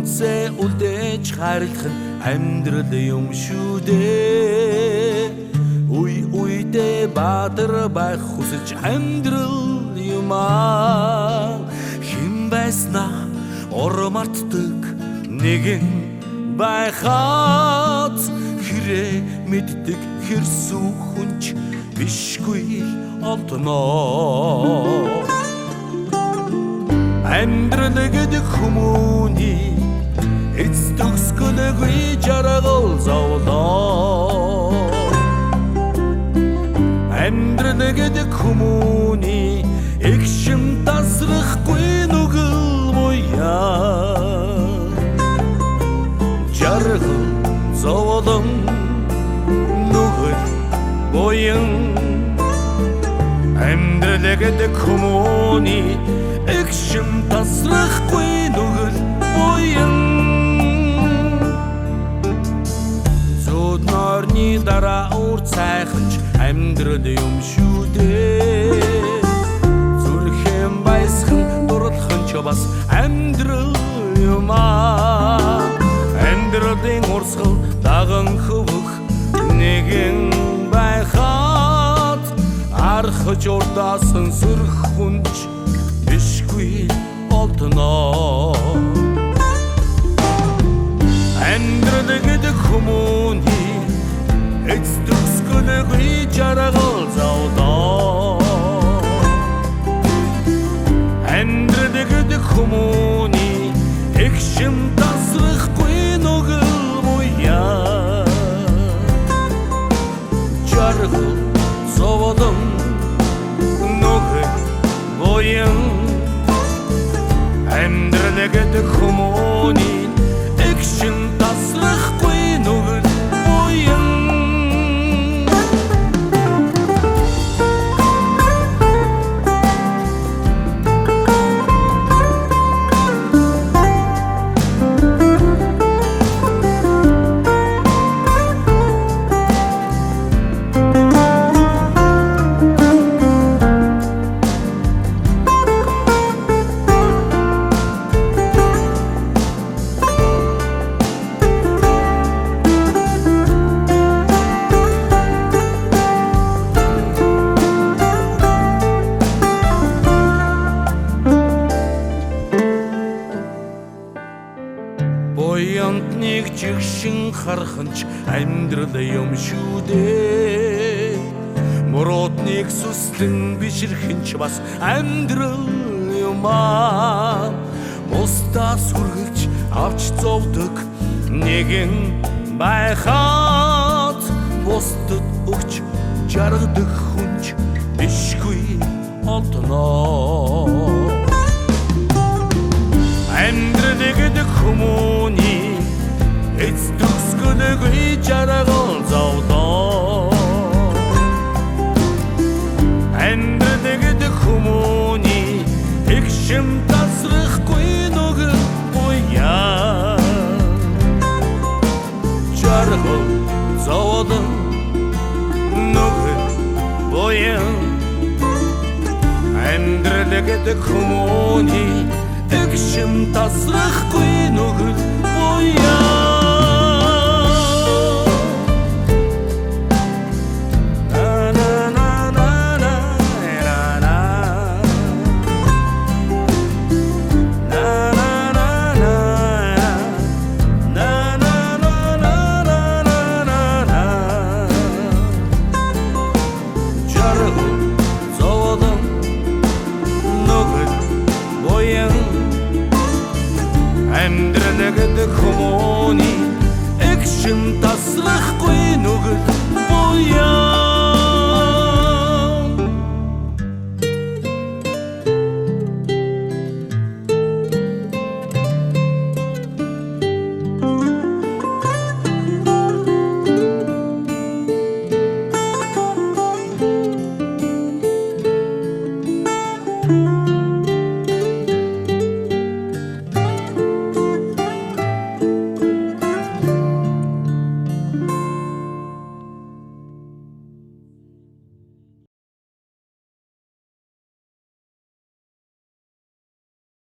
үнцээ үлдээж харилах нь амьдрал юм шүү дээ. Үе үедээ бадар байх хүсэж амьдрал юм аа. Хэн байснаа ормартдаг нэгэн байхад хэрэг мэддэг хэрсүү хүнч бишгүй олдноо. Амьдрал гэдэг хүмүүний эц төгсгөлгүй жаргал зовлоо. Амьдрал гэдэг хүмүүний эгшим тасрахгүй нүгэл буяа. Жаргал зовлон нүгэл буян. Амьдрал гэдэг хүмүүний эгшим тасрахгүй нүгэл буян. Зүүд норны дараа ур цайханч амьдрал юм шүү дээ. Зүрхэм байсхан дурлахын ч бас амьдрал юм аа. Амьдралын урсгал даган хөвөх нэгэн байхад архаж урдаасан сүрх хүнч бишгүй олдноо. Амьдрал гэдэг хүмүүний эц төгсгөлгүй жаргал зовлоо. Амьдрал гэдэг хүмүүний эгшим тасрахгүй нүгэл буяа. Жаргал зовлон нүгэл буян. Амьдрал гэдэг хүмүүний эгшим тасрахгүй нүгэл буян. Буянт нэг жигшин харахынч амьдрал юм шүү дээ. Муруудныг сүслэн биширхэнч бас амьдрал юм аа. Бусдаа сүргэлж авч зовдөг нэгэн байхад бусдад өгч жаргадаг хүнч бишгүй олдноо. Амьдрал гэдэг хүмүүний эц төгсгөлгүй жаргал зовлоо. Амьдрал гэдэг хүмүүний эгшим тасрахгүй нүгэл буяа. Жаргал зовлон нүгэл буян. Амьдрал гэдэг хүмүүний эгшим тасрахгүй нүгэл буяа. Амьдрал гэдэг хүмүүс